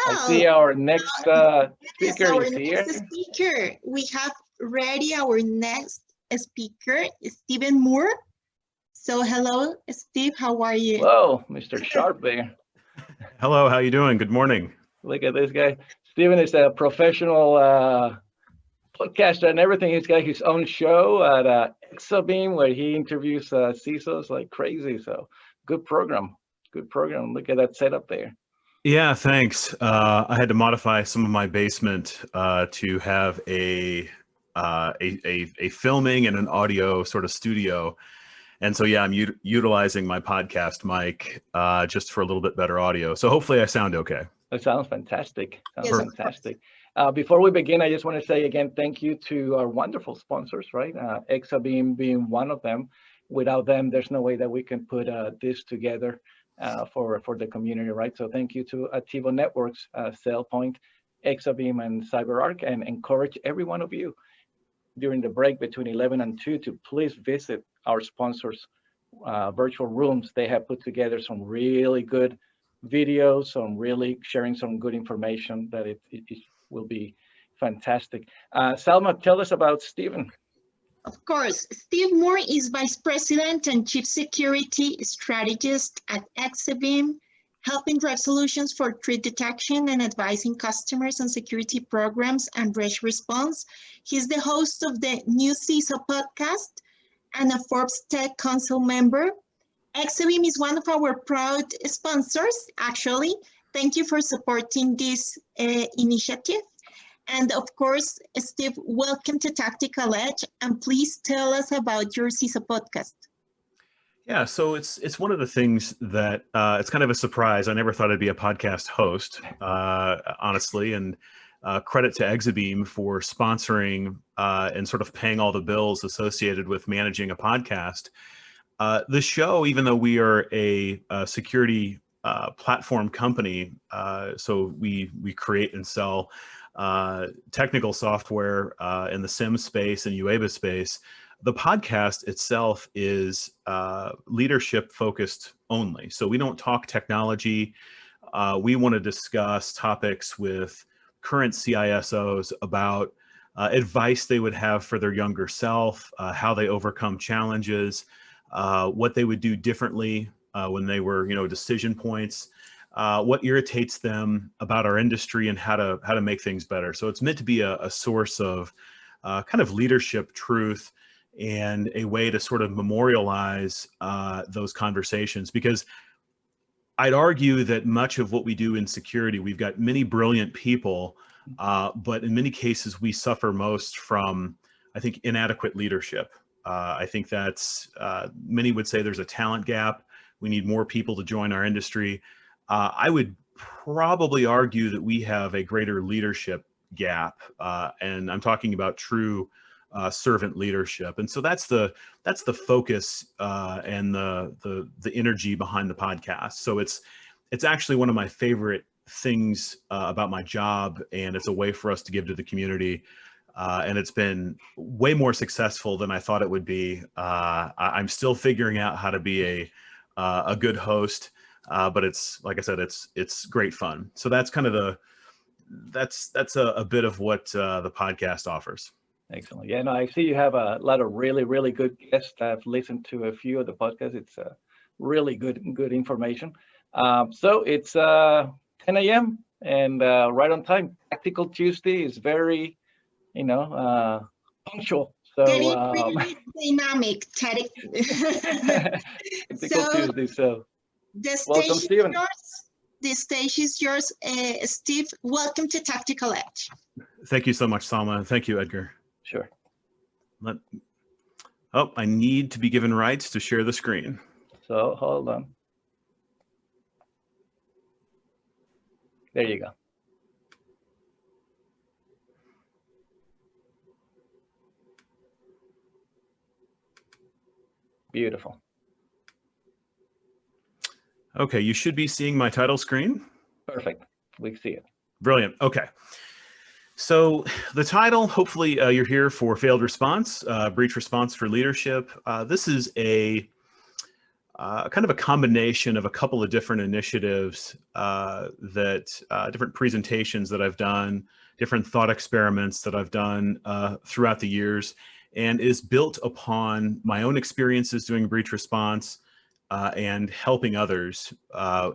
I Well, see our next yes, speaker our is here. next speaker. We have ready our next speaker, Stephen Moore. So hello, Steve, how are you? Whoa, Mr. Sharp there. Hello, how you doing? Good morning. Look at this guy. Stephen is a professional podcaster and everything. He's got his own show at Exabeam where he interviews CISOs like crazy. So good program. Good program. Look at that setup there. Yeah, thanks. I had to modify some of my basement to have a filming and an audio sort of studio. And so, yeah, I'm utilizing my podcast mic just for a little bit better audio. So hopefully I sound okay. That sounds fantastic. Sounds Yes, fantastic. Before we begin, I just want to say again, thank you to our wonderful sponsors, right? Exabeam being one of them. Without them, there's no way that we can put this together for the community, right? So thank you to Ativo Networks, SailPoint, Exabeam, and CyberArk, and encourage every one of you during the break between 11 and 2 to please visit our sponsors' virtual rooms. They have put together some really good videos, some really sharing some good information that it will be fantastic. Salma, tell us about Stephen. of course. Steve Moore is Vice President and Chief Security Strategist at Exabeam, helping drive solutions for threat detection and advising customers on security programs and breach response. He's the host of the New CISO podcast and a Forbes Tech Council member. Exabeam is one of our proud sponsors, actually. Thank you for supporting this initiative. And of course, Steve, welcome to Tactical Edge, and please tell us about your CISO podcast. Yeah, so it's one of the things that it's kind of a surprise. I never thought I'd be a podcast host, honestly, and credit to Exabeam for sponsoring and sort of paying all the bills associated with managing a podcast. The show, even though we are a security platform company, so we create and sell technical software in the SIM space and UABA space, the podcast itself is leadership focused only. So we don't talk technology. We want to discuss topics with current CISOs about advice they would have for their younger self, how they overcome challenges, what they would do differently when they were, decision points, what irritates them about our industry, and how to make things better. So it's meant to be a source of kind of leadership truth and a way to sort of memorialize those conversations, because I'd argue that much of what we do in security, we've got many brilliant people, but in many cases we suffer most from, I think, inadequate leadership. I think that's, many would say there's a talent gap. We need more people to join our industry. I would probably argue that we have a greater leadership gap, and I'm talking about true servant leadership. And so that's the focus and the energy behind the podcast. So it's actually one of my favorite things about my job, and it's a way for us to give to the community. And it's been way more successful than I thought it would be. I'm still figuring out how to be a good host, but it's, like I said, it's great fun. So that's kind of that's a bit of what the podcast offers. Excellent. Yeah, no, I see you have a lot of really, really good guests. I've listened to a few of the podcasts. It's really good information. So it's 10 a.m. and right on time. Tactical Tuesday is very, punctual. So Really dynamic. Tactical Tuesday. So the welcome, stage Stephen. is yours. The stage is yours, Steve. Welcome to Tactical Edge. Thank you so much, Salma. Thank you, Edgar. Sure. I need to be given rights to share the screen. So hold on. There you go. Beautiful. Okay, you should be seeing my title screen. Perfect. We see it. Brilliant. Okay. So the title, hopefully you're here for failed response, breach response for leadership. This is kind of a combination of a couple of different initiatives different presentations that I've done, different thought experiments that I've done throughout the years, and is built upon my own experiences doing breach response and helping others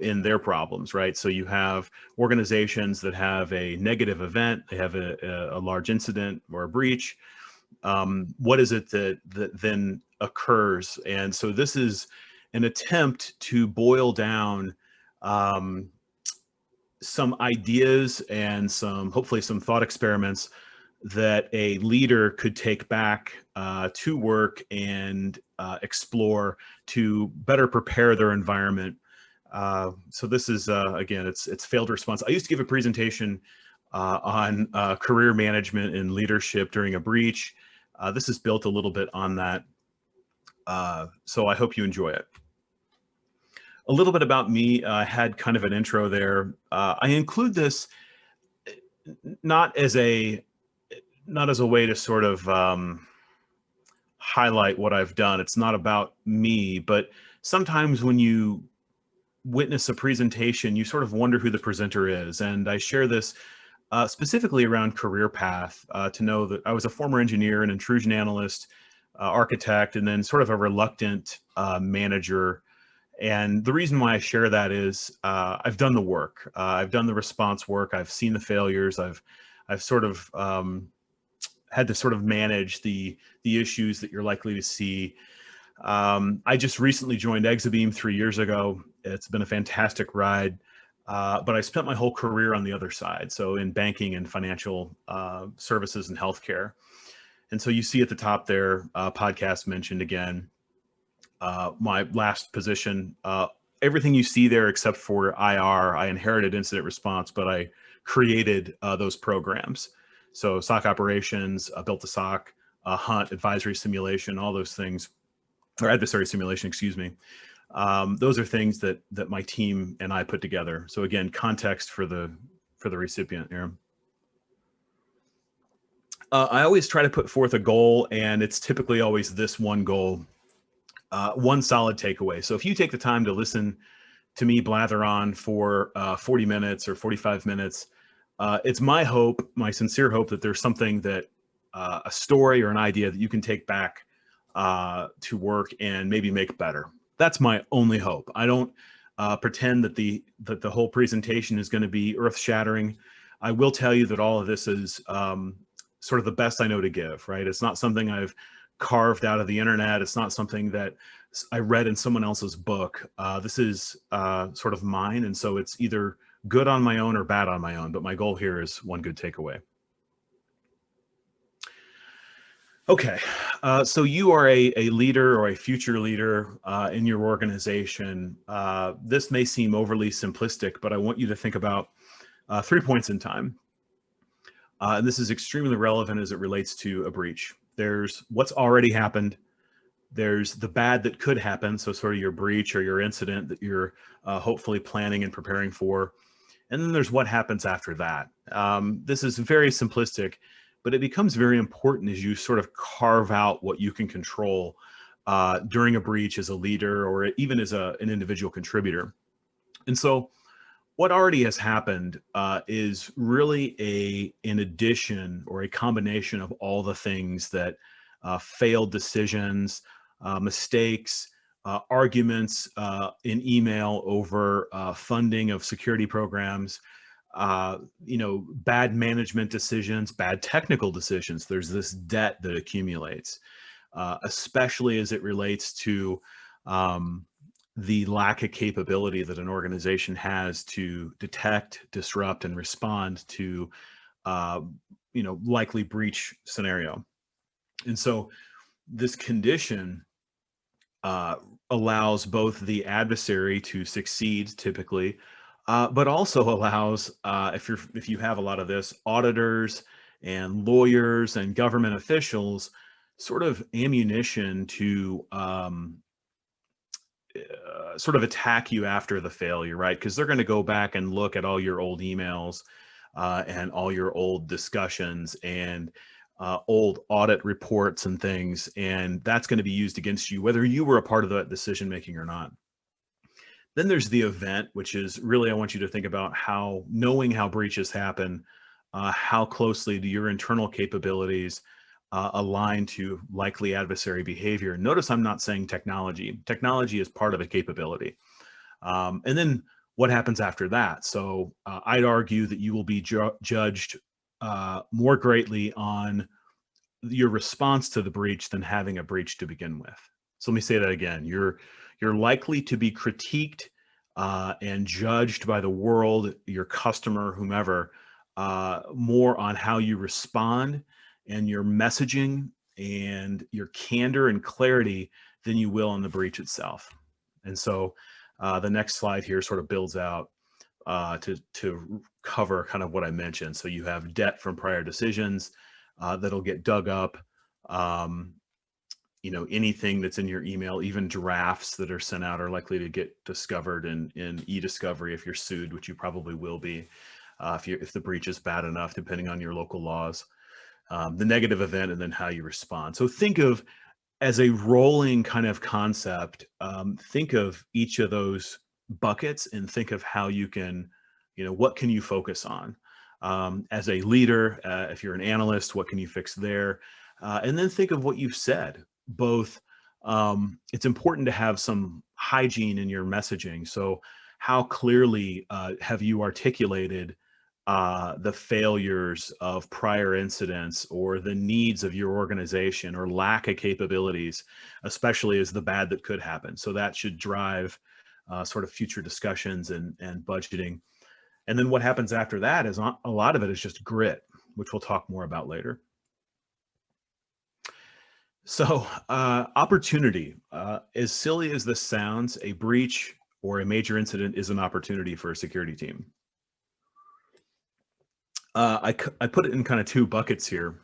in their problems, right? So you have organizations that have a negative event, they have a large incident or a breach. What is it that then occurs? And so this is an attempt to boil down some ideas and hopefully some thought experiments that a leader could take back to work and explore to better prepare their environment. So this is, again, it's failed response. I used to give a presentation on career management and leadership during a breach. This is built a little bit on that. So I hope you enjoy it. A little bit about me. I had kind of an intro there. I include this not as a way to sort of highlight what I've done. It's not about me, but sometimes when you witness a presentation, you sort of wonder who the presenter is. And I share this specifically around career path to know that I was a former engineer, an intrusion analyst, architect, and then sort of a reluctant manager. And the reason why I share that is I've done the work. I've done the response work. I've seen the failures. I've sort of had to sort of manage the issues that you're likely to see. I just recently joined Exabeam 3 years ago. It's been a fantastic ride, but I spent my whole career on the other side. So in banking and financial services and healthcare. And so you see at the top there, podcast mentioned again. My last position, everything you see there except for IR, I inherited incident response, but I created those programs. So SOC operations, built a SOC, hunt, advisory simulation, all those things, or adversary simulation, excuse me. Those are things that my team and I put together. So again, context for the recipient here. I always try to put forth a goal, and it's typically always this one goal. One solid takeaway. So if you take the time to listen to me blather on for 40 minutes or 45 minutes, it's my hope, my sincere hope, that there's something that a story or an idea that you can take back to work and maybe make better. That's my only hope. I don't pretend that the whole presentation is going to be earth-shattering. I will tell you that all of this is sort of the best I know to give, right? It's not something I've carved out of the internet. It's not something that I read in someone else's book. This is sort of mine. And so it's either good on my own or bad on my own. But my goal here is one good takeaway. Okay, so you are a leader or a future leader in your organization. This may seem overly simplistic, but I want you to think about 3 points in time. And this is extremely relevant as it relates to a breach. There's what's already happened. There's the bad that could happen. So sort of your breach or your incident that you're hopefully planning and preparing for. And then there's what happens after that. This is very simplistic, but it becomes very important as you sort of carve out what you can control during a breach as a leader or even as an individual contributor. And so what already has happened is really an addition or a combination of all the things that failed decisions, mistakes, arguments in email over funding of security programs, bad management decisions, bad technical decisions. There's this debt that accumulates, especially as it relates to the lack of capability that an organization has to detect, disrupt, and respond to, likely breach scenario. And so this condition allows both the adversary to succeed typically, but also allows, if you have a lot of this, auditors and lawyers and government officials sort of ammunition to sort of attack you after the failure, right? Because they're going to go back and look at all your old emails and all your old discussions and old audit reports and things, and that's going to be used against you, whether you were a part of that decision making or not. Then there's the event, which is really, I want you to think about how, knowing how breaches happen, how closely do your internal capabilities align to likely adversary behavior. Notice I'm not saying technology. Technology is part of a capability. And then what happens after that? So I'd argue that you will be judged more greatly on your response to the breach than having a breach to begin with. So let me say that again. You're likely to be critiqued and judged by the world, your customer, whomever, more on how you respond and your messaging and your candor and clarity than you will on the breach itself. And so the next slide here sort of builds out to cover kind of what I mentioned. So you have debt from prior decisions that'll get dug up. You know, anything that's in your email, even drafts that are sent out, are likely to get discovered in e-discovery if you're sued, which you probably will be if the breach is bad enough, depending on your local laws. The negative event, and then how you respond. So think of, as a rolling kind of concept, think of each of those buckets and think of how you can, you know, what can you focus on? As a leader, if you're an analyst, what can you fix there? And then think of what you've said. Both, it's important to have some hygiene in your messaging. So how clearly have you articulated the failures of prior incidents or the needs of your organization or lack of capabilities, especially as the bad that could happen? So that should drive sort of future discussions and budgeting. And then what happens after that is a lot of it is just grit, which we'll talk more about later. So opportunity, as silly as this sounds, a breach or a major incident is an opportunity for a security team. I put it in kind of two buckets here.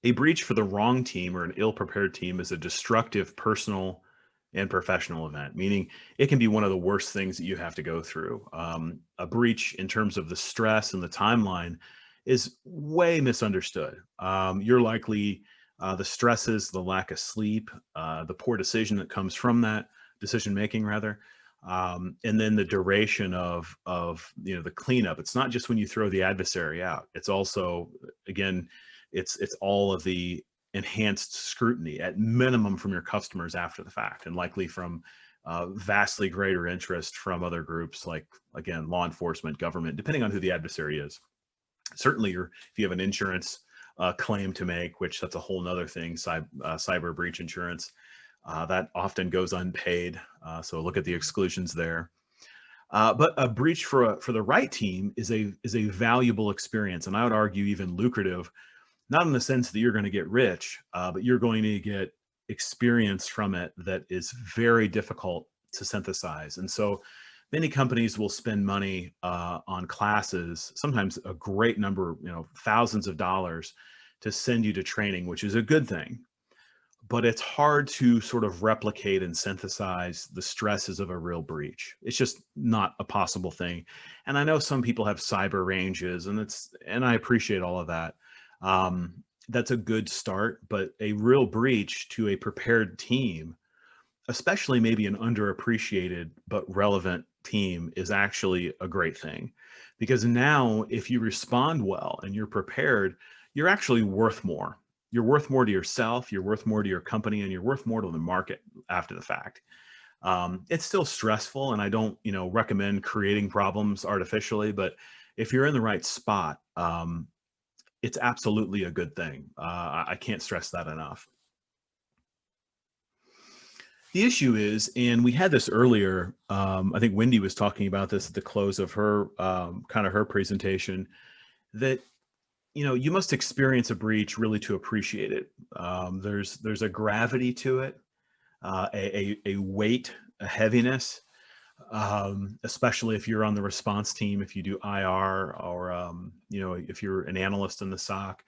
A breach for the wrong team or an ill-prepared team is a destructive personal and professional event, meaning it can be one of the worst things that you have to go through. A breach in terms of the stress and the timeline is way misunderstood. You're likely, the stresses, the lack of sleep, the poor decision that comes from that, decision-making rather, and then the duration of you know, the cleanup. It's not just when you throw the adversary out. It's also, again, it's all of the enhanced scrutiny at minimum from your customers after the fact, and likely from vastly greater interest from other groups like, again, law enforcement, government, depending on who the adversary is. Certainly, if you have an insurance claim to make, which that's a whole nother thing, cyber breach insurance, that often goes unpaid. So look at the exclusions there. But a breach for the right team is a valuable experience, and I would argue even lucrative, not in the sense that you're going to get rich, but you're going to get experience from it that is very difficult to synthesize. And so many companies will spend money on classes, sometimes a great number, you know, thousands of dollars, to send you to training, which is a good thing. But it's hard to sort of replicate and synthesize the stresses of a real breach. It's just not a possible thing. And I know some people have cyber ranges, and I appreciate all of that. That's a good start, but a real breach to a prepared team, especially maybe an underappreciated but relevant team, is actually a great thing. Because now if you respond well and you're prepared, you're actually worth more. You're worth more to yourself, you're worth more to your company, and you're worth more to the market after the fact. It's still stressful, and I don't, you know, recommend creating problems artificially, but if you're in the right spot, it's absolutely a good thing. I can't stress that enough. The issue is, and we had this earlier, I think Wendy was talking about this at the close of her kind of her presentation, that, you know, you must experience a breach really to appreciate it. There's a gravity to it, a weight, a heaviness, especially if you're on the response team, if you do IR, or you know, if you're an analyst in the SOC,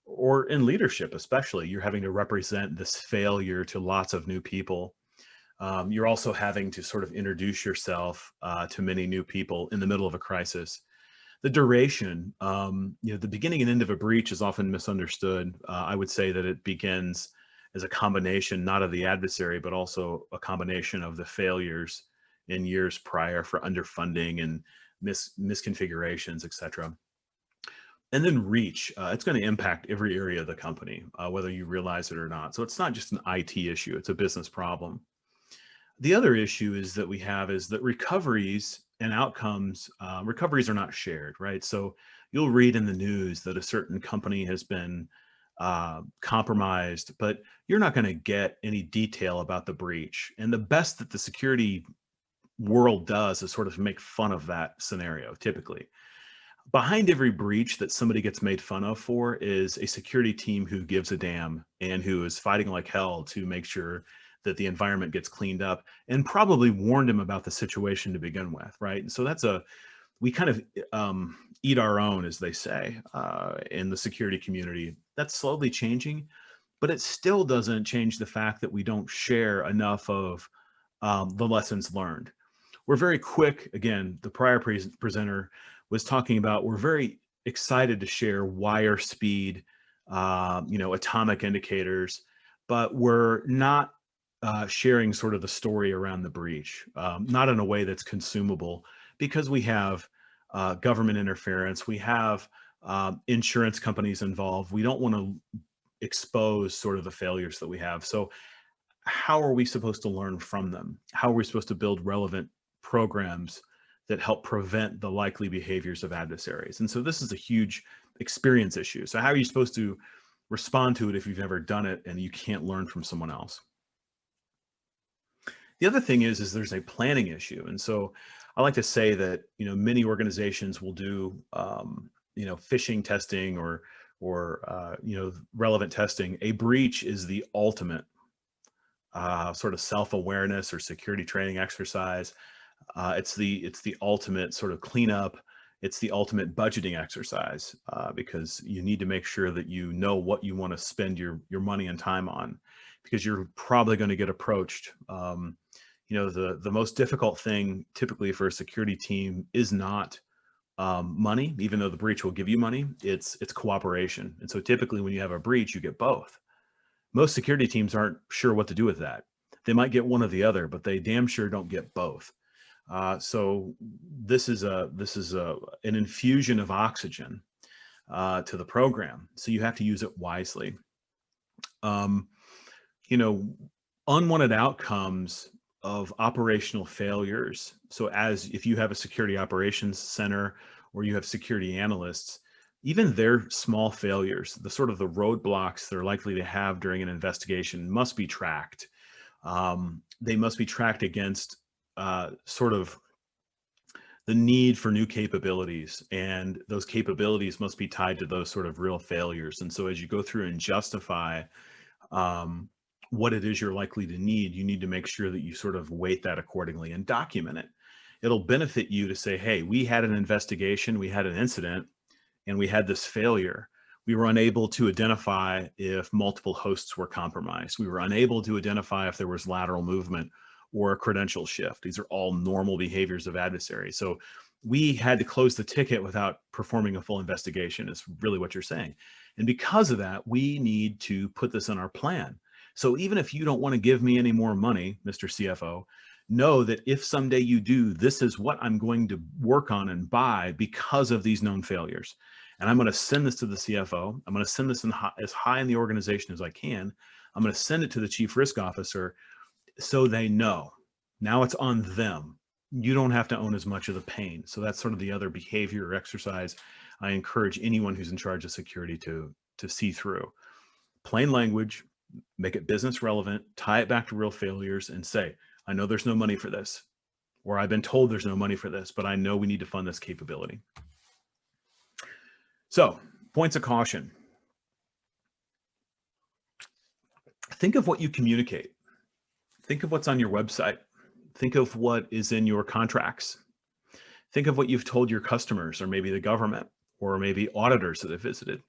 or in leadership, especially, you're having to represent this failure to lots of new people. You're also having to sort of introduce yourself to many new people in the middle of a crisis. The duration, the beginning and end of a breach is often misunderstood. I would say that it begins as a combination, not of the adversary, but also a combination of the failures in years prior for underfunding and misconfigurations, et cetera. And then reach, it's going to impact every area of the company, whether you realize it or not. So it's not just an IT issue, it's a business problem. The other issue is that we have is that recoveries and outcomes, recoveries are not shared, right? So you'll read in the news that a certain company has been compromised, but you're not going to get any detail about the breach. And the best that the security world does is sort of make fun of that scenario, typically. Behind every breach that somebody gets made fun of for is a security team who gives a damn and who is fighting like hell to make sure that the environment gets cleaned up, and probably warned him about the situation to begin with, right? And so we kind of eat our own, as they say, in the security community. That's slowly changing, but it still doesn't change the fact that we don't share enough of the lessons learned. We're very quick, again, the prior presenter was talking about, we're very excited to share wire speed, atomic indicators, but we're not sharing sort of the story around the breach, not in a way that's consumable, because we have government interference, we have insurance companies involved. We don't want to expose sort of the failures that we have. So how are we supposed to learn from them? How are we supposed to build relevant programs that help prevent the likely behaviors of adversaries? And so this is a huge experience issue. So how are you supposed to respond to it if you've never done it and you can't learn from someone else? The other thing is there's a planning issue. And so I like to say that, many organizations will do, phishing testing or relevant testing. A breach is the ultimate sort of self-awareness or security training exercise. It's the ultimate sort of cleanup. It's the ultimate budgeting exercise, because you need to make sure that you know what you want to spend your money and time on, because you're probably going to get approached. The most difficult thing typically for a security team is not money, even though the breach will give you money. It's cooperation. And so typically when you have a breach, you get both. Most security teams aren't sure what to do with that. They might get one or the other, but they damn sure don't get both. So this is an infusion of oxygen to the program. So you have to use it wisely. Unwanted outcomes of operational failures. So if you have a security operations center or you have security analysts, even their small failures, the sort of the roadblocks they're likely to have during an investigation must be tracked. They must be tracked against sort of the need for new capabilities, and those capabilities must be tied to those sort of real failures. And so as you go through and justify what it is you're likely to need, you need to make sure that you sort of weight that accordingly and document it. It'll benefit you to say, hey, we had an investigation, we had an incident, and we had this failure. We were unable to identify if multiple hosts were compromised. We were unable to identify if there was lateral movement or a credential shift. These are all normal behaviors of adversaries. So we had to close the ticket without performing a full investigation, is really what you're saying. And because of that, we need to put this in our plan. So even if you don't want to give me any more money, Mr. CFO, know that if someday you do, this is what I'm going to work on and buy because of these known failures. And I'm going to send this to the CFO. I'm going to send this as high in the organization as I can. I'm going to send it to the chief risk officer so they know. Now it's on them. You don't have to own as much of the pain. So that's sort of the other behavior or exercise I encourage anyone who's in charge of security to see through. Plain language, make it business relevant, tie it back to real failures, and say, I know there's no money for this, or I've been told there's no money for this, but I know we need to fund this capability. So, points of caution. Think of what you communicate. Think of what's on your website. Think of what is in your contracts. Think of what you've told your customers, or maybe the government, or maybe auditors that have visited.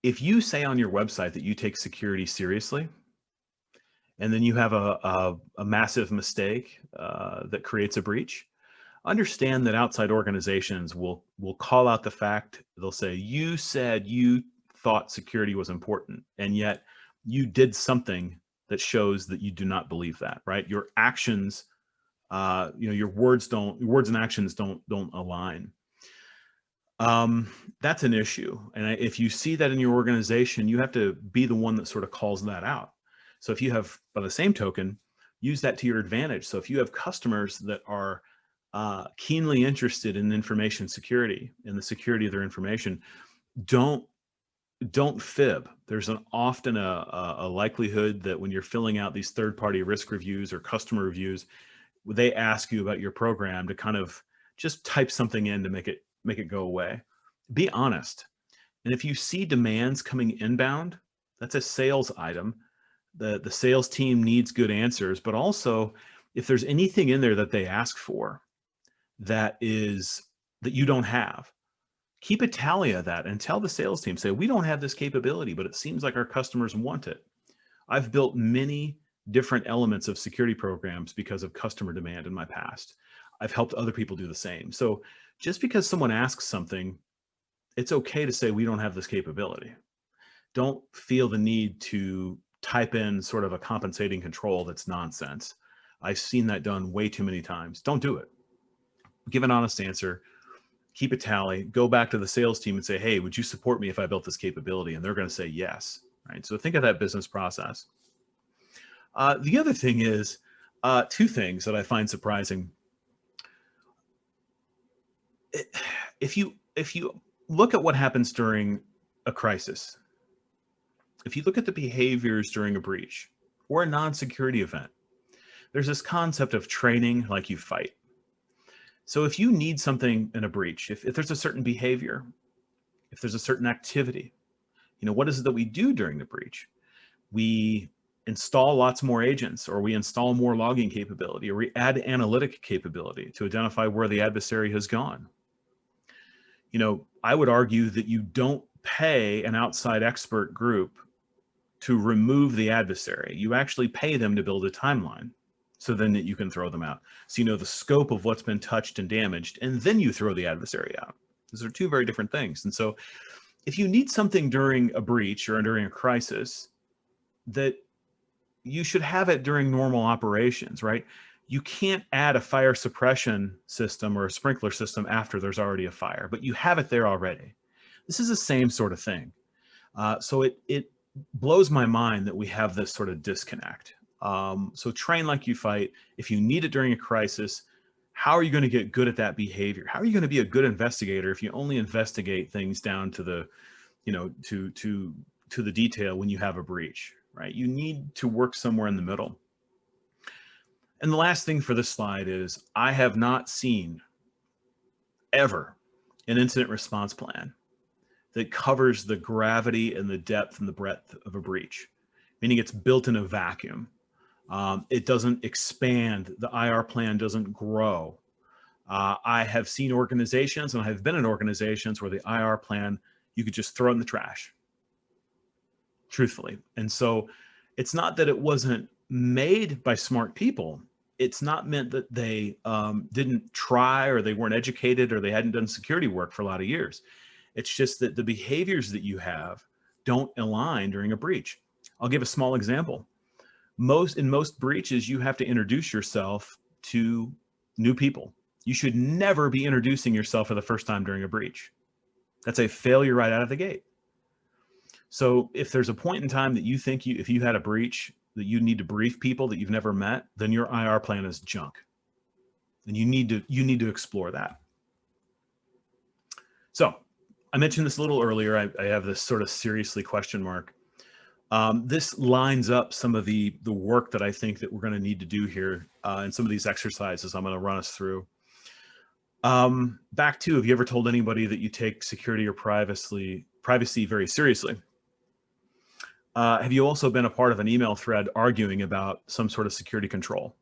If you say on your website that you take security seriously, and then you have a massive mistake that creates a breach, understand that outside organizations will call out the fact. They'll say, you said you thought security was important, and yet you did something that shows that you do not believe that, right? Your actions, your words and actions don't align. That's an issue. And if you see that in your organization, you have to be the one that sort of calls that out. So if you have, by the same token, use that to your advantage. So if you have customers that are keenly interested in information security and the security of their information, don't fib. There's often a likelihood that when you're filling out these third-party risk reviews or customer reviews, they ask you about your program to kind of just type something in to make it go away. Be honest. And if you see demands coming inbound, that's a sales item. The sales team needs good answers, but also if there's anything in there that they ask for that you don't have, keep a tally of that and tell the sales team, say, we don't have this capability, but it seems like our customers want it. I've built many different elements of security programs because of customer demand in my past. I've helped other people do the same. So just because someone asks something, it's okay to say we don't have this capability. Don't feel the need to type in sort of a compensating control that's nonsense. I've seen that done way too many times. Don't do it. Give an honest answer. Keep a tally. Go back to the sales team and say, hey, would you support me if I built this capability? And they're going to say yes. Right. So think of that business process. The other thing is two things that I find surprising. If you look at what happens during a crisis, if you look at the behaviors during a breach or a non-security event, there's this concept of training like you fight. So if you need something in a breach, if there's a certain behavior, if there's a certain activity, what is it that we do during the breach? We install lots more agents, or we install more logging capability, or we add analytic capability to identify where the adversary has gone. I would argue that you don't pay an outside expert group to remove the adversary. You actually pay them to build a timeline so then that you can throw them out. So you know the scope of what's been touched and damaged, and then you throw the adversary out. Those are two very different things. And so if you need something during a breach or during a crisis, that you should have it during normal operations, right? You can't add a fire suppression system or a sprinkler system after there's already a fire, but you have it there already. This is the same sort of thing. So it blows my mind that we have this sort of disconnect. So train like you fight. If you need it during a crisis, how are you going to get good at that behavior? How are you going to be a good investigator if you only investigate things down to the, to the detail when you have a breach, right? You need to work somewhere in the middle. And the last thing for this slide is I have not seen ever an incident response plan that covers the gravity and the depth and the breadth of a breach, meaning it's built in a vacuum. It doesn't expand. The IR plan doesn't grow. I have seen organizations, and I have been in organizations where the IR plan, you could just throw it in the trash, truthfully. And so it's not that it wasn't made by smart people. It's not meant that they didn't try, or they weren't educated, or they hadn't done security work for a lot of years. It's just that the behaviors that you have don't align during a breach. I'll give a small example. In most breaches, you have to introduce yourself to new people. You should never be introducing yourself for the first time during a breach. That's a failure right out of the gate. So if there's a point in time that you think if you had a breach that you need to brief people that you've never met, then your IR plan is junk. And you need to explore that. So I mentioned this a little earlier. I have this sort of seriously question mark. This lines up some of the work that I think that we're going to need to do here in some of these exercises I'm going to run us through. Back to, have you ever told anybody that you take security or privacy very seriously? Have you also been a part of an email thread arguing about some sort of security control?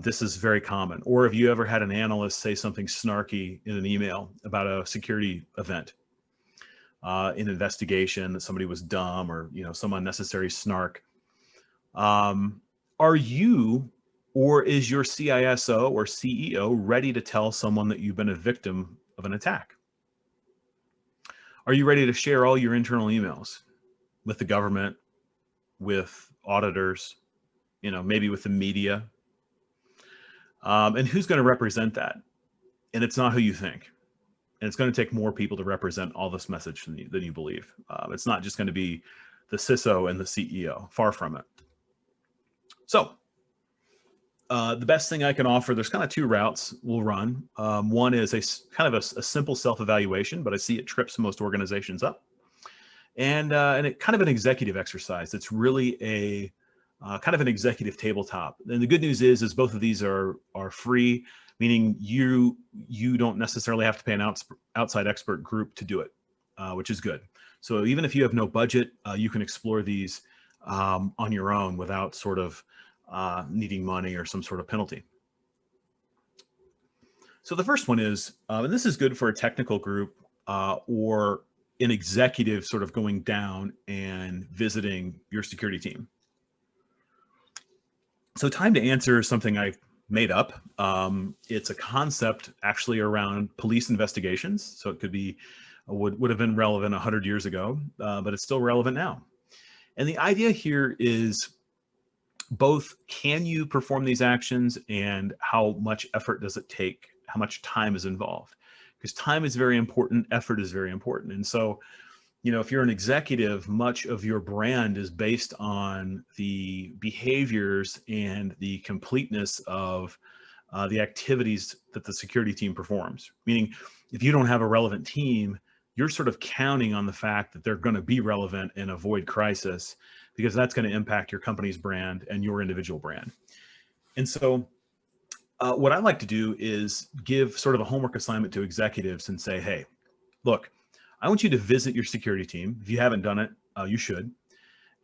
This is very common. Or have you ever had an analyst say something snarky in an email about a security event, in investigation, that somebody was dumb, or some unnecessary snark? Are you Or is your CISO or CEO ready to tell someone that you've been a victim of an attack? Are you ready to share all your internal emails with the government, with auditors, maybe with the media? And who's going to represent that? And it's not who you think. And it's going to take more people to represent all this message than you believe. It's not just going to be the CISO and the CEO. Far from it. So the best thing I can offer, there's kind of two routes we'll run. One is a simple self-evaluation, but I see it trips most organizations up. And it kind of an executive exercise. It's really a kind of an executive tabletop. And the good news is both of these are free, meaning you don't necessarily have to pay an outside expert group to do it, which is good. So even if you have no budget, you can explore these on your own without sort of needing money or some sort of penalty. So the first one is, and this is good for a technical group or an executive sort of going down and visiting your security team. So time to answer is something I made up. It's a concept actually around police investigations. So it could be, would have been relevant 100 years ago, but it's still relevant now. And the idea here is both, can you perform these actions and how much effort does it take? How much time is involved? Because time is very important, effort is very important. And so, if you're an executive, much of your brand is based on the behaviors and the completeness of the activities that the security team performs. Meaning, if you don't have a relevant team, you're sort of counting on the fact that they're going to be relevant and avoid crisis, because that's going to impact your company's brand and your individual brand. And so what I like to do is give sort of a homework assignment to executives and say, hey, look, I want you to visit your security team. If you haven't done it, you should.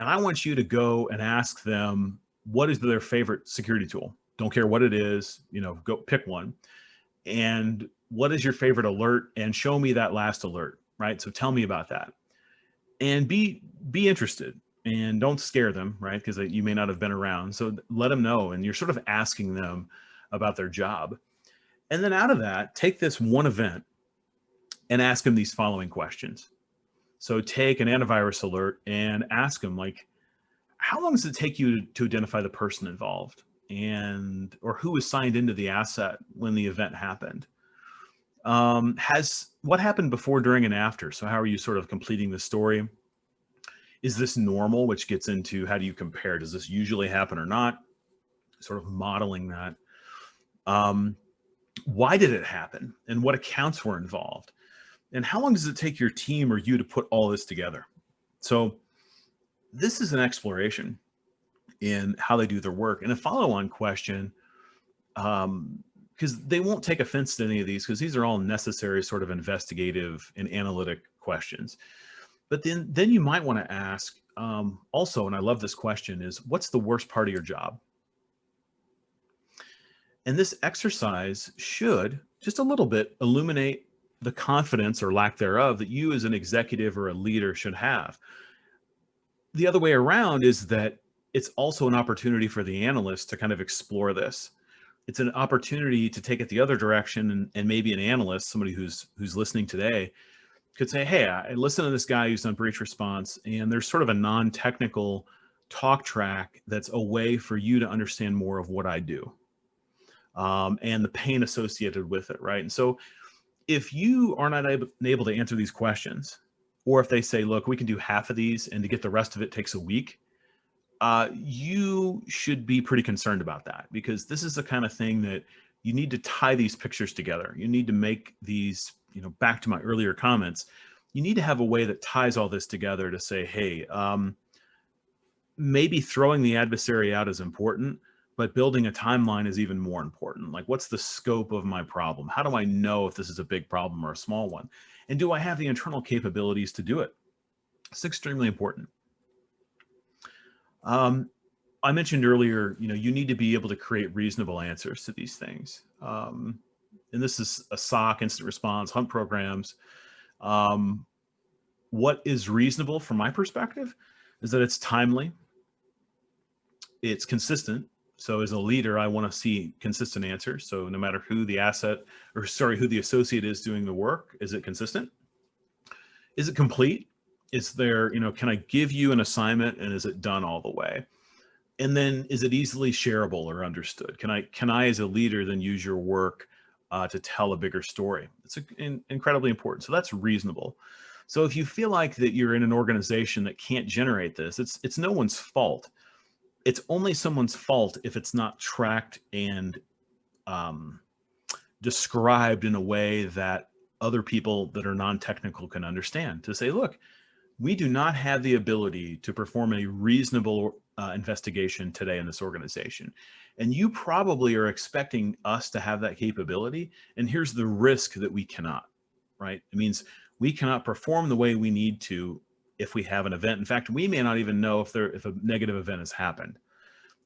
And I want you to go and ask them, what is their favorite security tool? Don't care what it is, go pick one. And what is your favorite alert? And show me that last alert, right? So tell me about that. And be interested. And don't scare them, right? Because you may not have been around. So let them know. And you're sort of asking them about their job. And then out of that, take this one event and ask them these following questions. So take an antivirus alert and ask them, like, how long does it take you to identify the person involved, and or who was signed into the asset when the event happened? What happened before, during, and after? So how are you sort of completing the story? Is this normal? Which gets into, how do you compare? Does this usually happen or not? Sort of modeling that. Why did it happen? And what accounts were involved? And how long does it take your team or you to put all this together? So this is an exploration in how they do their work. And a follow-on question, because they won't take offense to any of these, because these are all necessary sort of investigative and analytic questions. But then you might want to ask also, and I love this question, is what's the worst part of your job? And this exercise should just a little bit illuminate the confidence or lack thereof that you as an executive or a leader should have. The other way around is that it's also an opportunity for the analyst to kind of explore this. It's an opportunity to take it the other direction, and maybe an analyst, somebody who's listening today, could say, hey, I listened to this guy who's done breach response, and there's sort of a non-technical talk track that's a way for you to understand more of what I do and the pain associated with it, right? And so if you are not able to answer these questions, or if they say, look, we can do half of these and to get the rest of it takes a week, you should be pretty concerned about that, because this is the kind of thing that you need to tie these pictures together. You need to make these, back to my earlier comments, you need to have a way that ties all this together to say, hey, maybe throwing the adversary out is important, but building a timeline is even more important. Like, what's the scope of my problem? How do I know if this is a big problem or a small one? And do I have the internal capabilities to do it? It's extremely important. I mentioned earlier, you need to be able to create reasonable answers to these things. And this is a SOC, instant response, hunt programs. What is reasonable from my perspective is that it's timely, it's consistent. So as a leader, I want to see consistent answers. So no matter who the who the associate is doing the work, is it consistent? Is it complete? Is there, can I give you an assignment and is it done all the way? And then is it easily shareable or understood? Can I as a leader then use your work to tell a bigger story? It's incredibly important. So that's reasonable. So if you feel like that you're in an organization that can't generate this, it's no one's fault. It's only someone's fault if it's not tracked and described in a way that other people that are non-technical can understand. To say, look, we do not have the ability to perform a reasonable investigation today in this organization. And you probably are expecting us to have that capability. And here's the risk that we cannot, right? It means we cannot perform the way we need to if we have an event. In fact, we may not even know if a negative event has happened.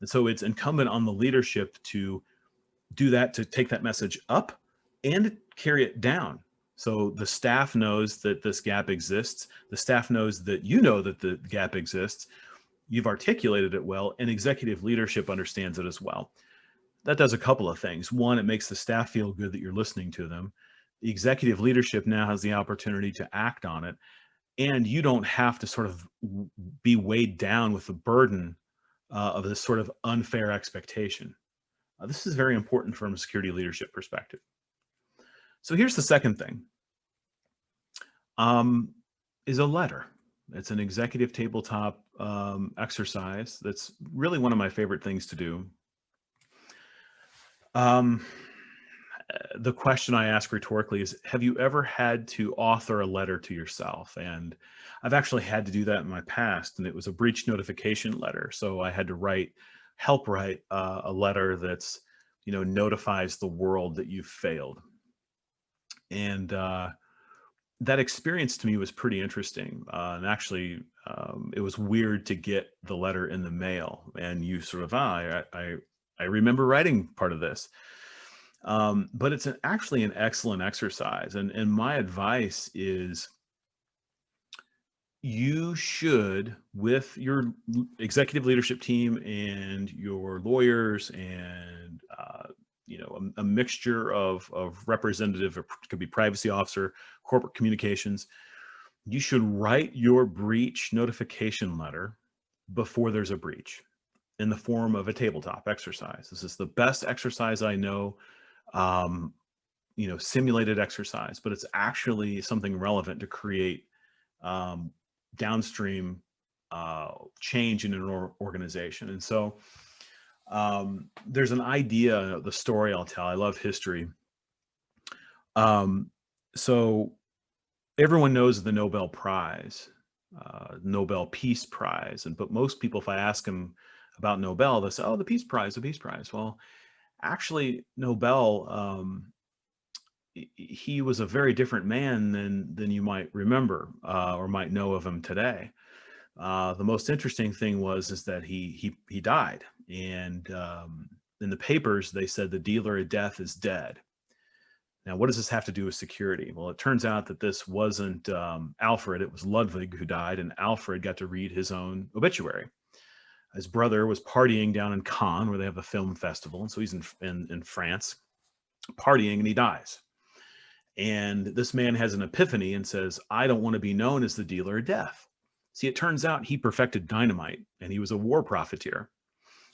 And so it's incumbent on the leadership to do that, to take that message up and carry it down. So the staff knows that this gap exists. The staff knows that you know that the gap exists. You've articulated it well, and executive leadership understands it as well. That does a couple of things. One, it makes the staff feel good that you're listening to them. The executive leadership now has the opportunity to act on it, and you don't have to sort of be weighed down with the burden of this sort of unfair expectation. This is very important from a security leadership perspective. So here's the second thing, is a letter. It's an executive tabletop exercise. That's really one of my favorite things to do. The question I ask rhetorically is, have you ever had to author a letter to yourself? And I've actually had to do that in my past, and it was a breach notification letter. So I had to help write a letter that's, notifies the world that you've failed. And that experience to me was pretty interesting. And actually, it was weird to get the letter in the mail and you sort of, I remember writing part of this. But it's actually an excellent exercise. And my advice is, you should, with your executive leadership team and your lawyers and a mixture of representative, it could be privacy officer, corporate communications, you should write your breach notification letter before there's a breach in the form of a tabletop exercise. This is the best exercise I know, simulated exercise, but it's actually something relevant to create downstream change in an organization. And so there's an idea, the story I'll tell, I love history. So everyone knows the Nobel Prize, Nobel Peace Prize. But most people, if I ask them about Nobel, they say, oh, the Peace Prize, the Peace Prize. Well, actually, Nobel, he was a very different man than you might remember or might know of him today. The most interesting thing is that he died, and in the papers they said the dealer of death is dead. Now, what does this have to do with security? Well, it turns out that this wasn't Alfred; it was Ludwig who died, and Alfred got to read his own obituary. His brother was partying down in Cannes, where they have a film festival, and so he's in France partying, and he dies. And this man has an epiphany and says, I don't want to be known as the dealer of death. See, it turns out he perfected dynamite and he was a war profiteer,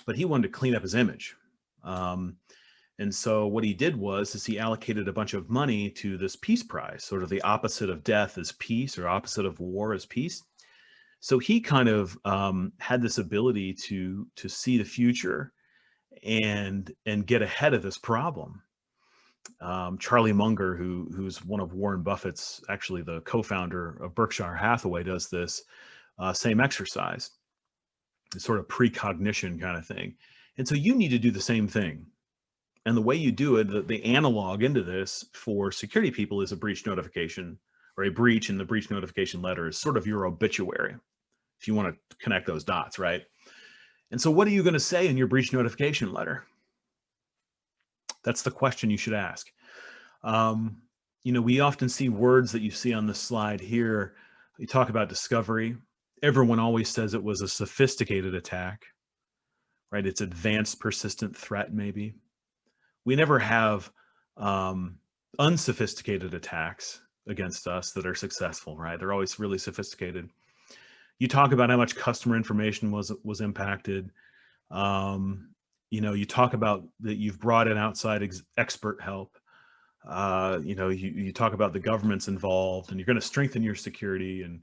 but he wanted to clean up his image. And so what he did is he allocated a bunch of money to this peace prize, sort of the opposite of death is peace, or opposite of war is peace. So he kind of had this ability to see the future and get ahead of this problem. Charlie Munger, who's one of Warren Buffett's, actually the co-founder of Berkshire Hathaway, does this same exercise, this sort of precognition kind of thing. And so you need to do the same thing. And the way you do it, the analog into this for security people is a breach notification, or a breach in the breach notification letter is sort of your obituary, if you want to connect those dots, right? And so what are you going to say in your breach notification letter? That's the question you should ask. We often see words that you see on this slide here. You talk about discovery. Everyone always says it was a sophisticated attack. right? It's advanced persistent threat, maybe. We never have unsophisticated attacks against us that are successful, right? They're always really sophisticated. You talk about how much customer information was impacted. You talk about that you've brought in outside expert help. You talk about the government's involved, and you're going to strengthen your security. And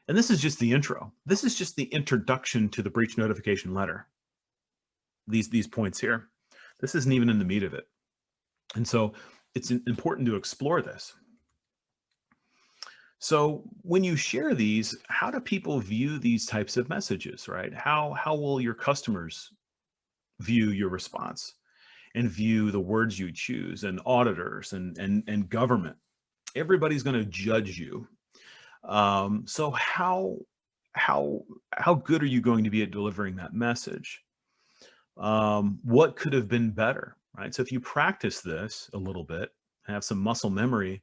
this is just the intro. This is just the introduction to the breach notification letter. These points here. This isn't even in the meat of it. And so it's important to explore this. So when you share these, how do people view these types of messages, right? How will your customers view your response and view the words you choose, and auditors and government? Everybody's going to judge you. So how good are you going to be at delivering that message? What could have been better, right? So if you practice this a little bit, have some muscle memory,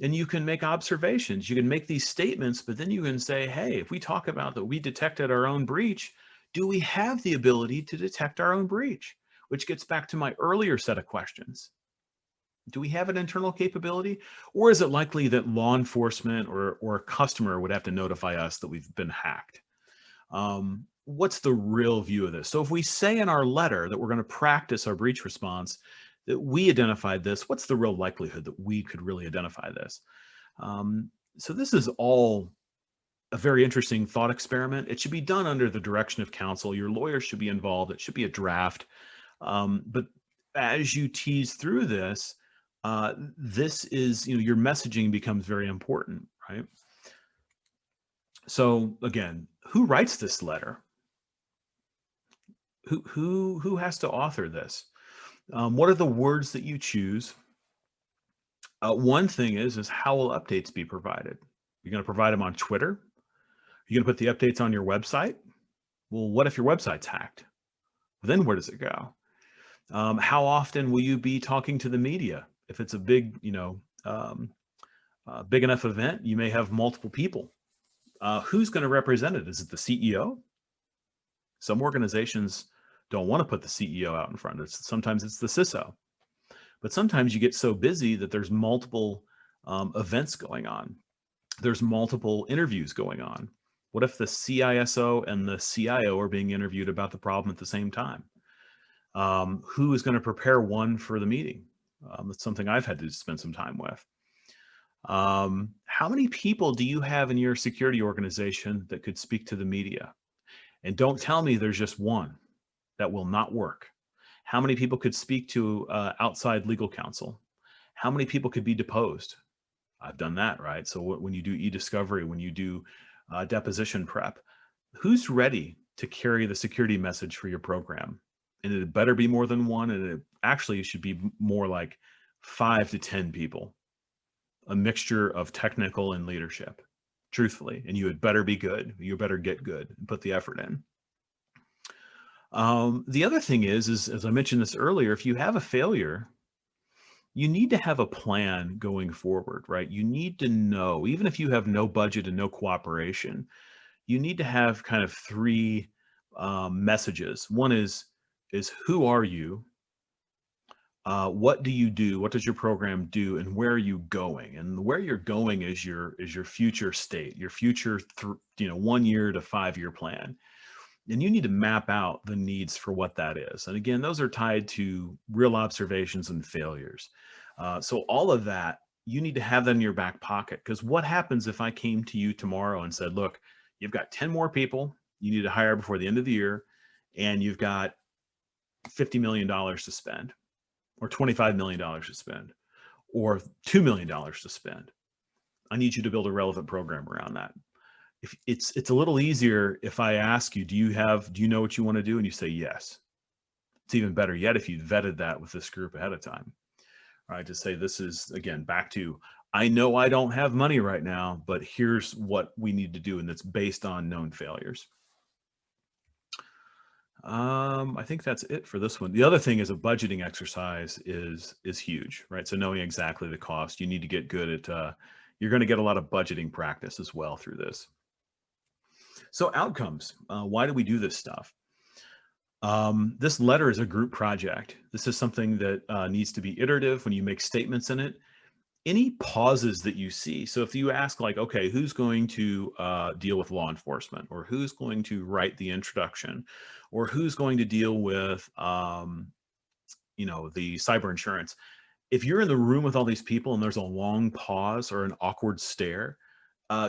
and you can make observations, you can make these statements, but then you can say, hey, if we talk about that we detected our own breach, do we have the ability to detect our own breach? Which gets back to my earlier set of questions. Do we have an internal capability, or is it likely that law enforcement or a customer would have to notify us that we've been hacked? What's the real view of this? So if we say in our letter that we're going to practice our breach response, that we identified this, what's the real likelihood that we could really identify this? So this is all a very interesting thought experiment. It should be done under the direction of counsel. Your lawyer should be involved. It should be a draft. But as you tease through this, this is, your messaging becomes very important, right? So again, who writes this letter? Who has to author this? What are the words that you choose? One thing is how will updates be provided? You're going to provide them on Twitter? You're going to put the updates on your website? Well, what if your website's hacked? Then where does it go? How often will you be talking to the media? If it's a big, big enough event, you may have multiple people. Who's going to represent it? Is it the CEO? Some organizations don't want to put the CEO out in front. Sometimes it's the CISO. But sometimes you get so busy that there's multiple events going on. There's multiple interviews going on. What if the CISO and the CIO are being interviewed about the problem at the same time? Who is going to prepare one for the meeting? That's something I've had to spend some time with. How many people do you have in your security organization that could speak to the media? And don't tell me there's just one. That will not work. How many people could speak to outside legal counsel? How many people could be deposed? I've done that, right? So when you do e-discovery, when you do deposition prep, who's ready to carry the security message for your program? And it better be more than one, and it actually should be more like 5 to 10 people, a mixture of technical and leadership, truthfully. And you had better be good. You better get good and put the effort in. The other thing is, as I mentioned this earlier, if you have a failure, you need to have a plan going forward, right? You need to know, even if you have no budget and no cooperation, you need to have kind of 3 messages. One is who are you? What do you do? What does your program do? And where are you going? And where you're going is your future state, your future 1 year to 5 year plan. And you need to map out the needs for what that is. And again, those are tied to real observations and failures. So all of that, you need to have that in your back pocket, because what happens if I came to you tomorrow and said, look, you've got 10 more people you need to hire before the end of the year, and you've got $50 million to spend, or $25 million to spend, or $2 million to spend. I need you to build a relevant program around that. If it's a little easier if I ask you, do you know what you want to do? And you say yes. It's even better yet if you vetted that with this group ahead of time. All right, to say this is, again, back to, I know I don't have money right now, but here's what we need to do, and it's based on known failures. I think that's it for this one. The other thing is a budgeting exercise is huge, right? So knowing exactly the cost, you need to get good at, you're going to get a lot of budgeting practice as well through this. So outcomes, why do we do this stuff? This letter is a group project. This is something that needs to be iterative when you make statements in it. Any pauses that you see. So if you ask like, okay, who's going to deal with law enforcement, or who's going to write the introduction, or who's going to deal with, the cyber insurance. If you're in the room with all these people and there's a long pause or an awkward stare,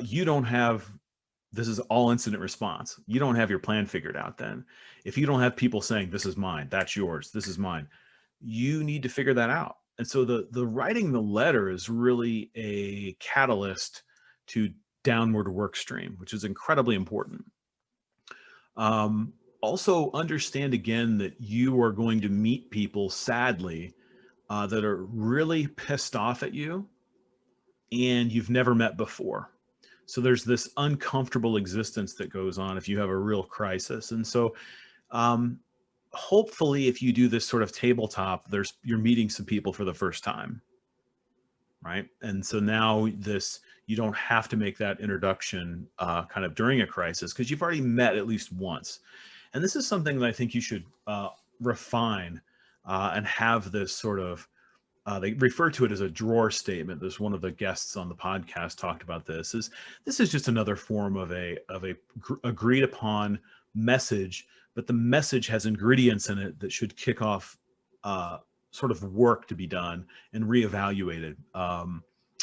you don't have, this is all incident response. You don't have your plan figured out then. If you don't have people saying, this is mine, that's yours, this is mine, you need to figure that out. And so the writing the letter is really a catalyst to downward work stream, which is incredibly important. Also understand again that you are going to meet people, sadly, that are really pissed off at you and you've never met before. So there's this uncomfortable existence that goes on if you have a real crisis. And so hopefully if you do this sort of tabletop, you're meeting some people for the first time, right? And so now you don't have to make that introduction kind of during a crisis because you've already met at least once. And this is something that I think you should refine and have this sort of, they refer to it as a drawer statement. There's one of the guests on the podcast talked about this. This is just another form of a agreed upon message, but the message has ingredients in it that should kick off sort of work to be done and reevaluated,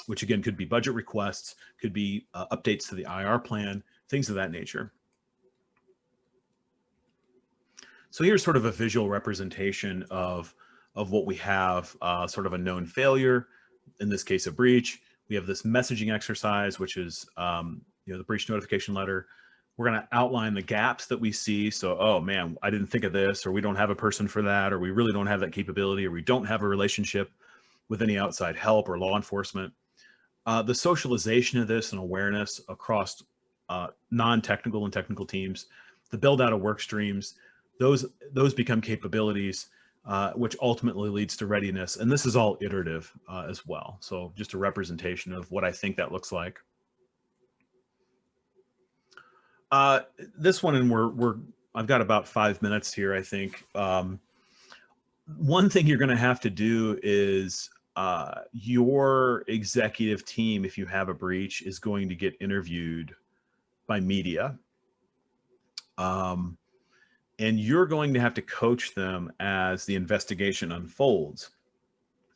which again could be budget requests, could be updates to the IR plan, things of that nature. So here's sort of a visual representation of what we have, sort of a known failure, in this case, a breach. We have this messaging exercise, which is the breach notification letter. We're going to outline the gaps that we see. So, oh man, I didn't think of this, or we don't have a person for that, or we really don't have that capability, or we don't have a relationship with any outside help or law enforcement. The socialization of this and awareness across non-technical and technical teams, the build out of work streams, those become capabilities, which ultimately leads to readiness. And this is all iterative as well. So just a representation of what I think that looks like. This one, and I've got about 5 minutes here, I think. One thing you're going to have to do is your executive team, if you have a breach, is going to get interviewed by media. And you're going to have to coach them as the investigation unfolds.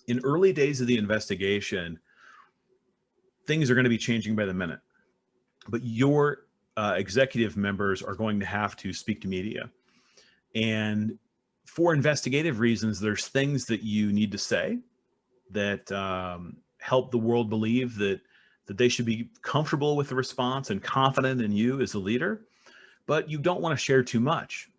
In early days of the investigation, things are going to be changing by the minute, but your executive members are going to have to speak to media. And for investigative reasons, there's things that you need to say that help the world believe that they should be comfortable with the response and confident in you as a leader, but you don't want to share too much.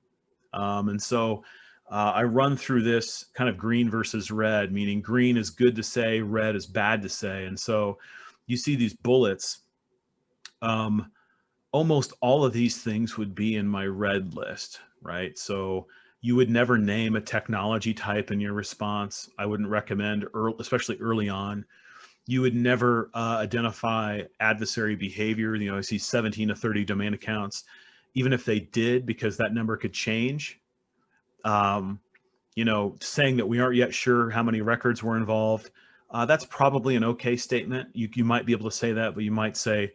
And so I run through this kind of green versus red, meaning green is good to say, red is bad to say. And so you see these bullets. Almost all of these things would be in my red list, right? So you would never name a technology type in your response. I wouldn't recommend, especially early on. You would never identify adversary behavior. I see 17 to 30 domain accounts. Even if they did, because that number could change, saying that we aren't yet sure how many records were involved, that's probably an okay statement. You might be able to say that, but you might say,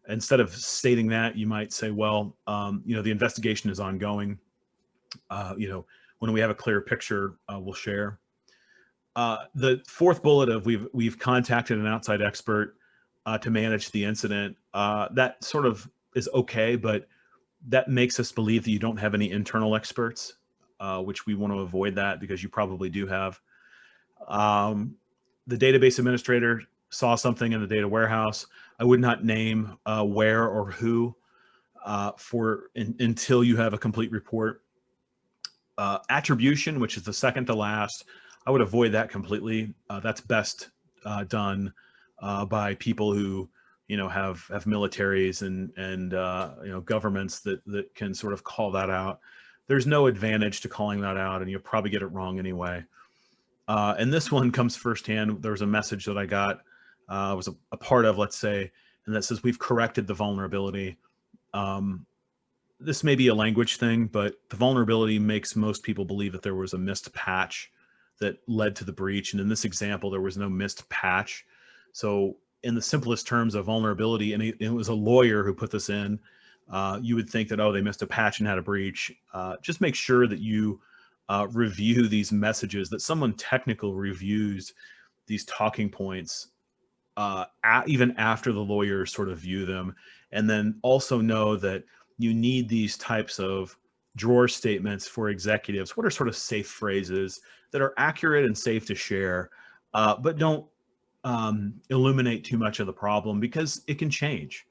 instead of stating that, you might say, well, the investigation is ongoing. When we have a clearer picture, we'll share. The fourth bullet of we've contacted an outside expert to manage the incident. That sort of is okay, but that makes us believe that you don't have any internal experts, which we want to avoid that because you probably do have. The database administrator saw something in the data warehouse. I would not name where or who until you have a complete report. Attribution, which is the second to last, I would avoid that completely. That's best done by people who have militaries and governments that can sort of call that out. There's no advantage to calling that out, and you'll probably get it wrong anyway. And this one comes firsthand. There was a message that I got, was a part of, let's say, and that says we've corrected the vulnerability. this may be a language thing, but the vulnerability makes most people believe that there was a missed patch that led to the breach. And in this example, there was no missed patch. So in the simplest terms of vulnerability, and it was a lawyer who put this in, you would think that, oh, they missed a patch and had a breach. Just make sure that you review these messages, that someone technical reviews these talking points even after the lawyers sort of view them. And then also know that you need these types of drawer statements for executives. What are sort of safe phrases that are accurate and safe to share, but don't illuminate too much of the problem, because it can change.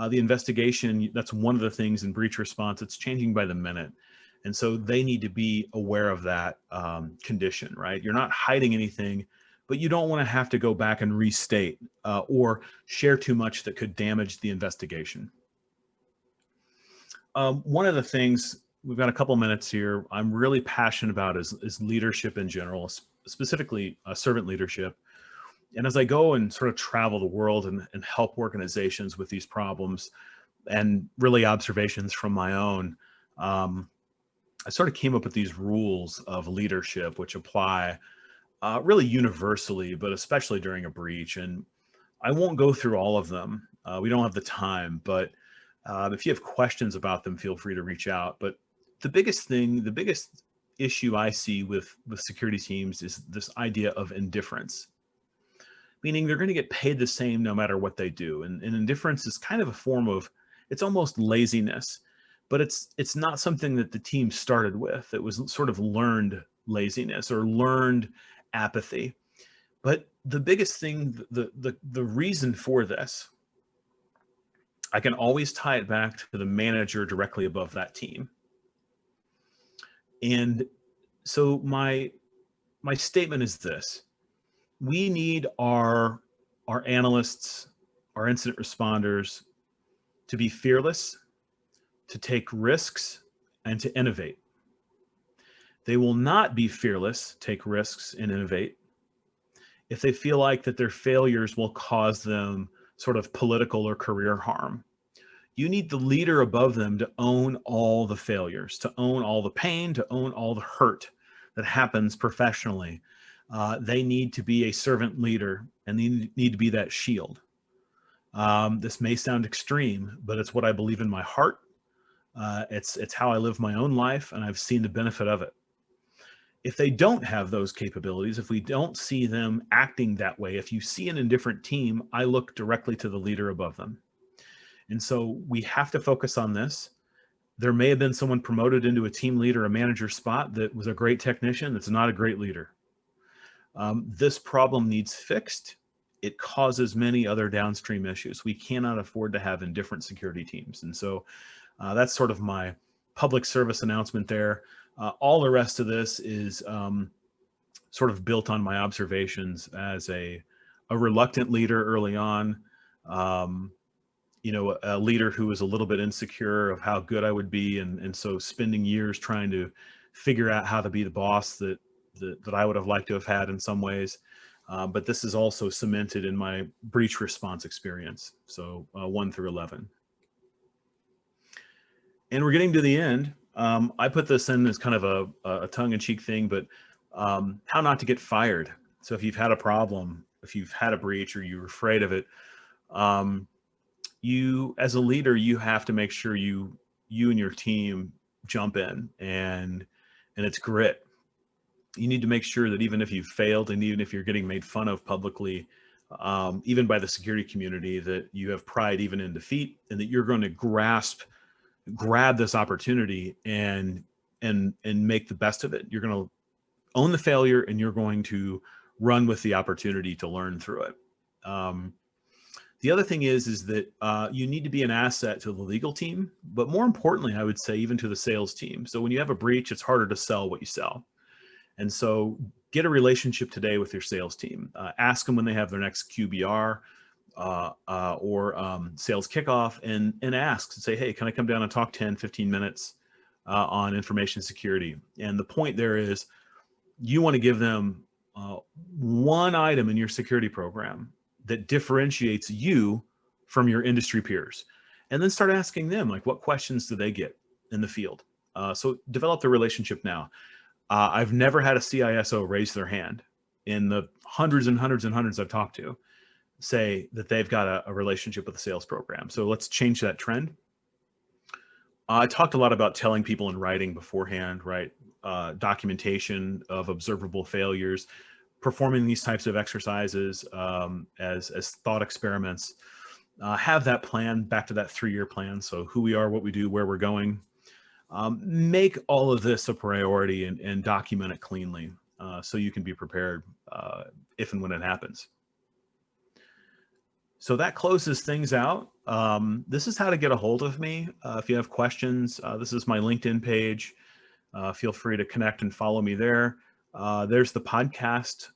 The investigation, that's one of the things in breach response, it's changing by the minute. And so they need to be aware of that condition, right? You're not hiding anything, but you don't want to have to go back and restate or share too much that could damage the investigation. One of the things, we've got a couple minutes here, I'm really passionate about is leadership in general, specifically servant leadership. And as I go and sort of travel the world and help organizations with these problems, and really observations from my own, I sort of came up with these rules of leadership, which apply really universally, but especially during a breach. And I won't go through all of them. We don't have the time, but if you have questions about them, feel free to reach out. But the biggest issue I see with security teams is this idea of indifference, meaning they're going to get paid the same no matter what they do. And indifference is kind of a form of, it's almost laziness, but it's not something that the team started with. It was sort of learned laziness or learned apathy. But the biggest thing, the reason for this, I can always tie it back to the manager directly above that team. And so my statement is this: we need our analysts, our incident responders, to be fearless, to take risks, and to innovate. They will not be fearless, take risks, and innovate if they feel like that their failures will cause them sort of political or career harm. You need the leader above them to own all the failures, to own all the pain, to own all the hurt that happens professionally. They need to be a servant leader, and they need to be that shield. This may sound extreme, but it's what I believe in my heart. It's how I live my own life, and I've seen the benefit of it. If they don't have those capabilities, if we don't see them acting that way, if you see an indifferent team, I look directly to the leader above them. And so we have to focus on this. There may have been someone promoted into a team leader, a manager spot that was a great technician that's not a great leader. This problem needs fixed. It causes many other downstream issues. We cannot afford to have indifferent security teams. And so that's sort of my public service announcement there. All the rest of this is sort of built on my observations as a reluctant leader early on, a leader who was a little bit insecure of how good I would be. And so spending years trying to figure out how to be the boss that I would have liked to have had in some ways. But this is also cemented in my breach response experience. So 1 through 11. And we're getting to the end. I put this in as kind of a tongue-in-cheek thing, but how not to get fired. So if you've had a problem, if you've had a breach or you're afraid of it, you as a leader, you have to make sure you and your team jump in, and it's grit. You need to make sure that even if you've failed and even if you're getting made fun of publicly, even by the security community, that you have pride even in defeat, and that you're going to grab this opportunity and make the best of it. You're going to own the failure, and you're going to run with the opportunity to learn through it. The other thing is that you need to be an asset to the legal team, but more importantly, I would say even to the sales team. So when you have a breach, it's harder to sell what you sell. And so get a relationship today with your sales team. Ask them when they have their next QBR or sales kickoff, and ask and say, hey, can I come down and talk 10, 15 minutes on information security? And the point there is you want to give them one item in your security program that differentiates you from your industry peers. And then start asking them, like, what questions do they get? in the field. So develop the relationship now. I've never had a CISO raise their hand in the hundreds and hundreds and hundreds I've talked to say that they've got a relationship with the sales program. So let's change that trend. I talked a lot about telling people in writing beforehand, right? Documentation of observable failures, performing these types of exercises as thought experiments. Have that plan, back to that 3-year plan. So who we are, what we do, where we're going. Make all of this a priority and document it cleanly so you can be prepared if and when it happens. So that closes things out. This is how to get a hold of me. If you have questions, this is my LinkedIn page. Feel free to connect and follow me there. There's the podcast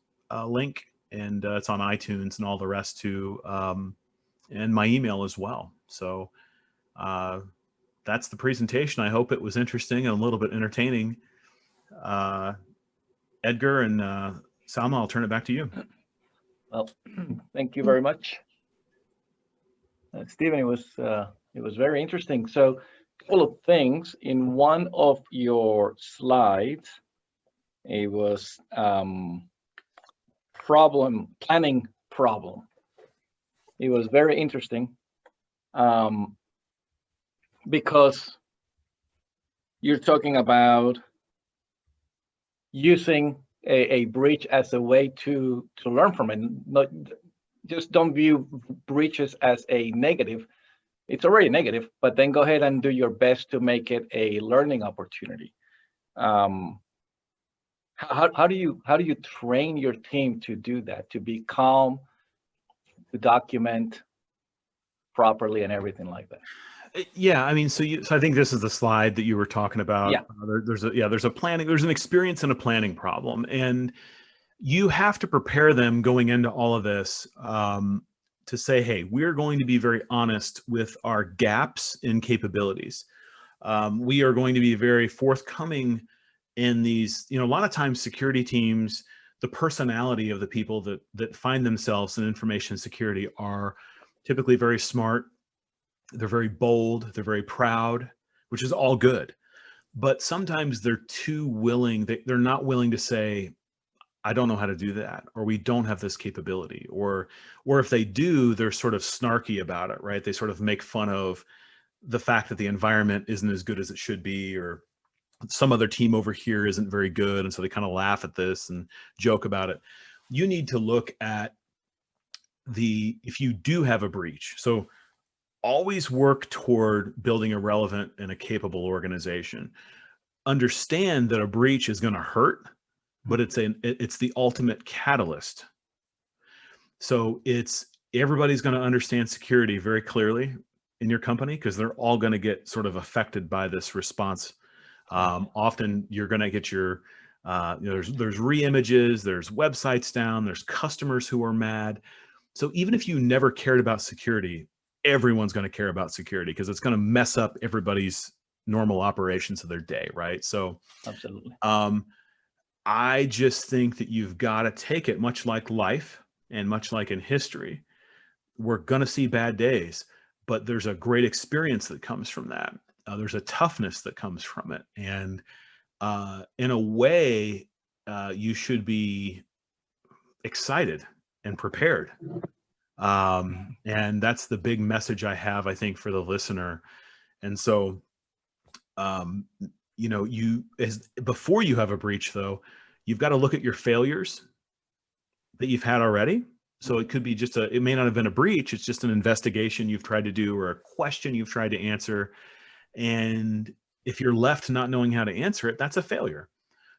link, and it's on iTunes and all the rest too, and my email as well. So that's the presentation. I hope it was interesting and a little bit entertaining. Edgar and Salma, I'll turn it back to you. Well, thank you very much. Stephen, it was very interesting. So a couple of things. In one of your slides, it was planning problem. It was very interesting because you're talking about using a breach as a way to learn from it. Just don't view breaches as a negative. It's already negative, but then go ahead and do your best to make it a learning opportunity. How do you train your team to do that, to be calm, to document properly and everything like that? Yeah, I mean, so I think this is the slide that you were talking about. Yeah. There's an experience and a planning problem, and you have to prepare them going into all of this to say, hey, we're going to be very honest with our gaps in capabilities. We are going to be very forthcoming in these, a lot of times security teams, the personality of the people that find themselves in information security are typically very smart. They're very bold. They're very proud, which is all good. But sometimes they're too willing. They're not willing to say, I don't know how to do that, or we don't have this capability, or if they do, they're sort of snarky about it, right? They sort of make fun of the fact that the environment isn't as good as it should be, or some other team over here isn't very good. And so they kind of laugh at this and joke about it. You need to look at if you do have a breach. So always work toward building a relevant and a capable organization. Understand that a breach is going to hurt, but it's the ultimate catalyst. So everybody's going to understand security very clearly in your company because they're all going to get sort of affected by this response. Often you're going to get your, there's re-images, there's websites down, there's customers who are mad. So even if you never cared about security, everyone's going to care about security because it's going to mess up everybody's normal operations of their day, right? So absolutely. I just think that you've got to take it, much like life and much like in history. We're going to see bad days, but there's a great experience that comes from that. There's a toughness that comes from it. And in a way, you should be excited and prepared. And that's the big message I have, I think, for the listener. And so, before you have a breach, though, you've got to look at your failures that you've had already. So it could be it may not have been a breach. It's just an investigation you've tried to do or a question you've tried to answer. And if you're left not knowing how to answer it, that's a failure.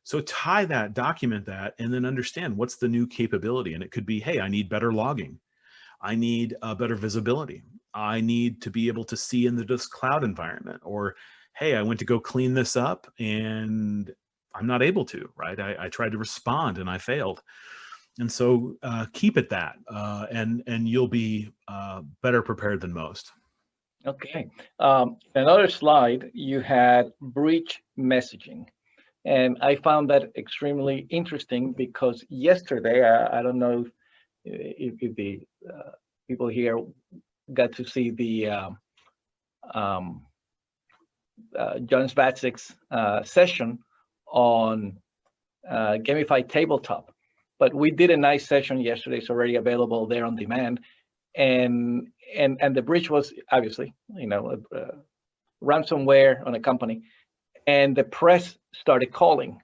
So tie that, document that, and then understand what's the new capability. And it could be, hey, I need better logging. I need better visibility. I need to be able to see into this cloud environment. Or, hey, I went to go clean this up and I'm not able to, right? I tried to respond and I failed. And so keep it that, and you'll be better prepared than most. Okay. Another slide, you had breach messaging. And I found that extremely interesting because yesterday, I don't know if the people here got to see the John Svatzik's session on gamified tabletop. But we did a nice session yesterday. It's already available there on demand. And the breach was obviously, ransomware on a company. And the press started calling,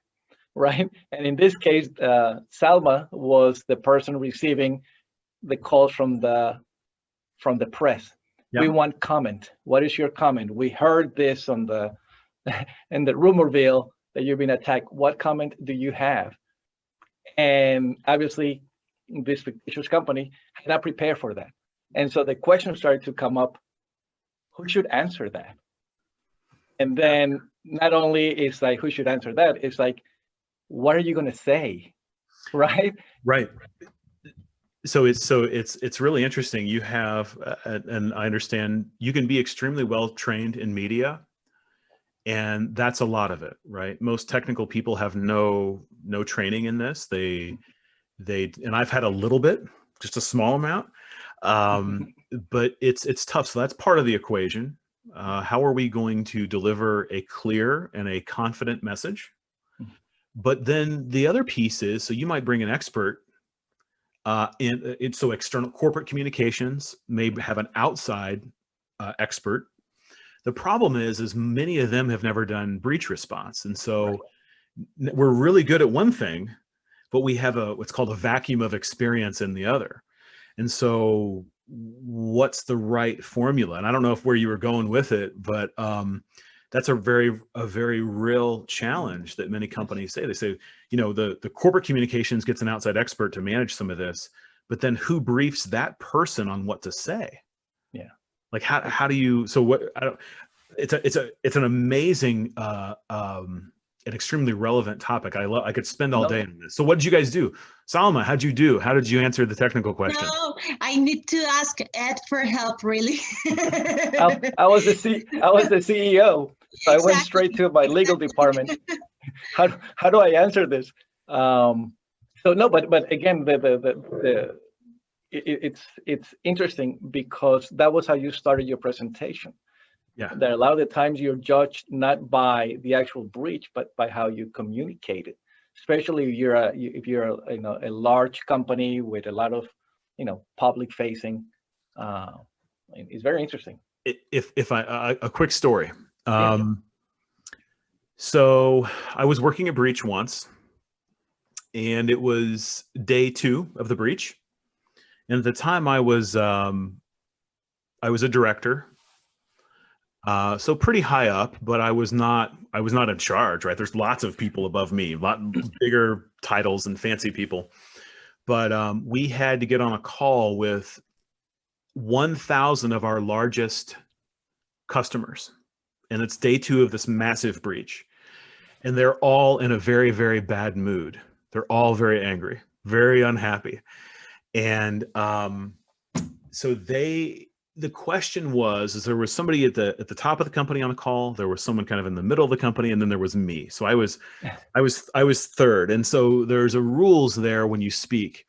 right? And in this case, Salma was the person receiving the calls from the press. Yeah. We want comment. What is your comment? We heard this on the in the rumorville that you've been attacked. What comment do you have? And obviously, this fictitious company had not prepared for that. And so the question started to come up, who should answer that? And then not only it's like, who should answer that? It's like, what are you going to say? Right? Right. So it's really interesting. You have, and I understand you can be extremely well trained in media, and that's a lot of it, right? Most technical people have no training in this. They and I've had a little bit, just a small amount, but it's tough. So that's part of the equation. How are we going to deliver a clear and a confident message? But then the other piece is, so you might bring an expert. So external corporate communications may have an outside expert. The problem is many of them have never done breach response. And so we're really good at one thing, but we have what's called a vacuum of experience in the other. And so what's the right formula? And I don't know where you were going with it, but that's a very real challenge that many companies say. They say, the corporate communications gets an outside expert to manage some of this, but then who briefs that person on what to say? Yeah. Like how do you, so what, it's an amazing, an extremely relevant topic. I could spend all day on this. So what did you guys do? Salma, how'd you do? How did you answer the technical question? No, I need to ask Ed for help, really. I was the CEO. So exactly. I went straight to my legal department. How do I answer this? So no, but again, it's interesting because that was how you started your presentation. Yeah. That a lot of the times you're judged not by the actual breach, but by how you communicate it. Especially if you're a large company with a lot of public facing. It's very interesting. If a quick story. So I was working a breach once, and it was day 2 of the breach. And at the time I was a director. So pretty high up, but I was not in charge, right? There's lots of people above me, a lot bigger titles and fancy people. But we had to get on a call with 1,000 of our largest customers. And it's day 2 of this massive breach. And they're all in a very, very bad mood. They're all very angry, very unhappy. And so the question was, there was somebody at the top of the company on the call, there was someone kind of in the middle of the company, and then there was me. So I was third. And so there's a rules there when you speak.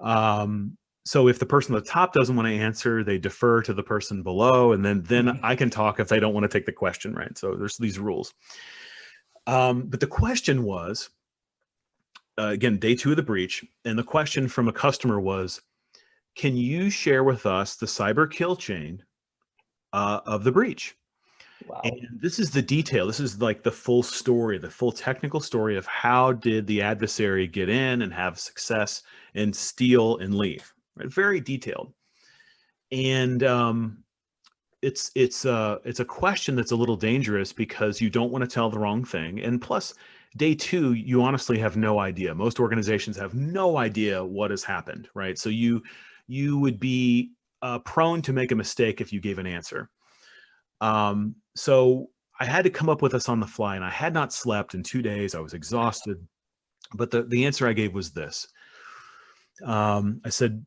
So if the person at the top doesn't want to answer, they defer to the person below, and then I can talk if they don't want to take the question, right? So there's these rules. But the question was, again, day 2 of the breach, and the question from a customer was, can you share with us the cyber kill chain of the breach? Wow. And this is the detail. This is like the full story, the full technical story of how did the adversary get in and have success and steal and leave. Right? Very detailed. And it's a question that's a little dangerous because you don't want to tell the wrong thing. And plus, day 2, you honestly have no idea. Most organizations have no idea what has happened, right? So you would be prone to make a mistake if you gave an answer. So I had to come up with this on the fly, and I had not slept in 2 days. I was exhausted, but the answer I gave was this. I said,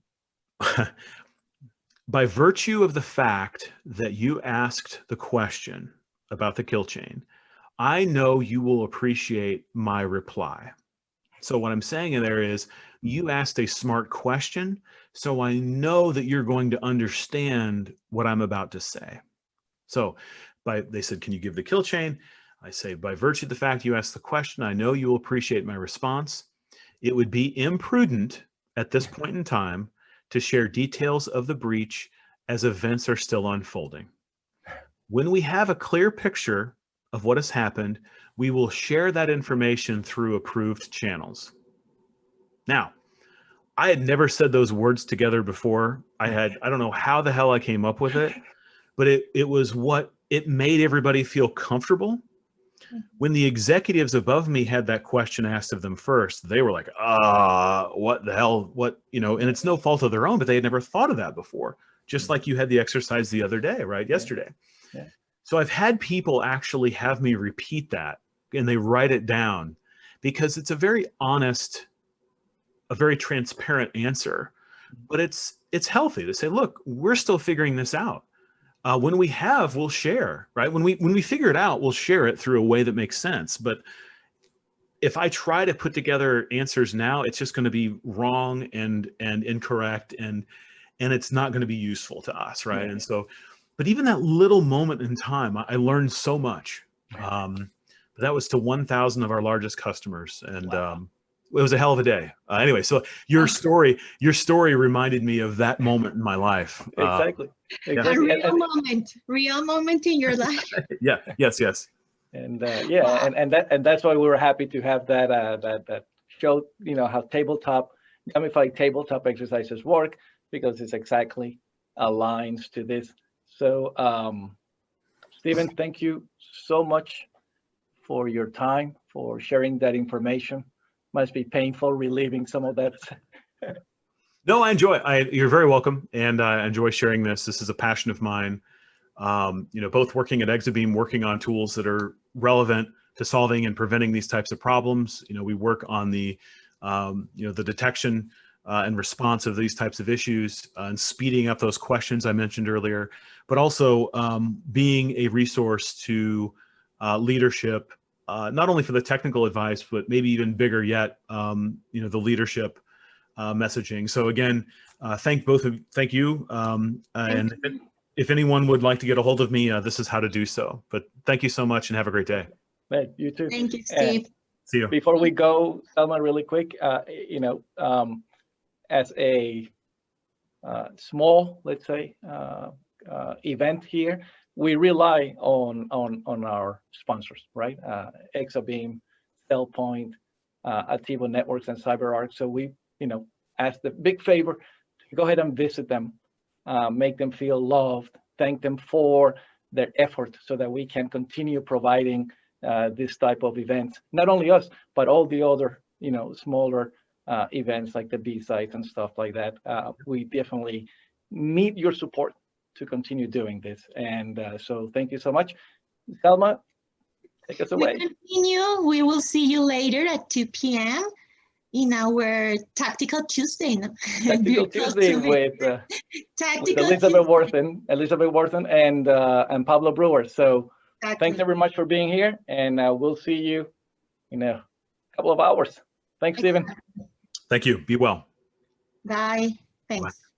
by virtue of the fact that you asked the question about the kill chain, I know you will appreciate my reply. So what I'm saying in there is, you asked a smart question, so I know that you're going to understand what I'm about to say. So They said, can you give the kill chain? I say, by virtue of the fact you asked the question, I know you will appreciate my response. It would be imprudent at this point in time to share details of the breach as events are still unfolding. When we have a clear picture of what has happened, we will share that information through approved channels. Now, I had never said those words together before. I don't know how the hell I came up with it, but it was what it made everybody feel comfortable. When the executives above me had that question asked of them first, they were like, what the hell, and it's no fault of their own, but they had never thought of that before. Just like you had the exercise the other day, right? Yesterday. Yeah. So I've had people actually have me repeat that, and they write it down, because it's a very honest, a very transparent answer, but it's healthy to say, look, we're still figuring this out. When we have, we'll share, right? When we figure it out, we'll share it through a way that makes sense. But if I try to put together answers now, it's just going to be wrong and incorrect, and it's not going to be useful to us, right? Yeah. And so, but even that little moment in time, I learned so much. That was to 1,000 of our largest customers, and wow. It was a hell of a day. Anyway, so your story reminded me of that moment in my life. Exactly. A real moment in your life. Yeah. Yes. And and that's why we were happy to have that show, how gamified tabletop exercises work, because it's exactly aligns to this. So, Stephen, thank you so much for your time, for sharing that information. Must be painful relieving some of that. No, I enjoy it. You're very welcome, and I enjoy sharing this. This is a passion of mine. Both working at Exabeam, working on tools that are relevant to solving and preventing these types of problems. We work on the detection and response of these types of issues, and speeding up those questions I mentioned earlier, but also being a resource to leadership, not only for the technical advice, but maybe even bigger yet, the leadership messaging. So again, thank you. And if anyone would like to get a hold of me, this is how to do so. But thank you so much, and have a great day. You too. Thank you, Steve. See you. Before we go, Selma, really quick, as a small, let's say, event here, we rely on our sponsors, right? Exabeam, CellPoint, Ativo Networks, and CyberArk. So we, ask the big favor to go ahead and visit them, make them feel loved, thank them for their effort, so that we can continue providing this type of events. Not only us, but all the other, smaller events like the B-sides and stuff like that. We definitely need your support to continue doing this. And so thank you so much. Selma, take us away. We continue. We will see you later at 2 p.m. in our Tactical Tuesday. Tactical Tuesday with Elizabeth Worthen and Pablo Brewer. So thanks very much for being here, and we'll see you in a couple of hours. Thanks, Stephen. Thank you. Be well. Bye. Thanks. Bye.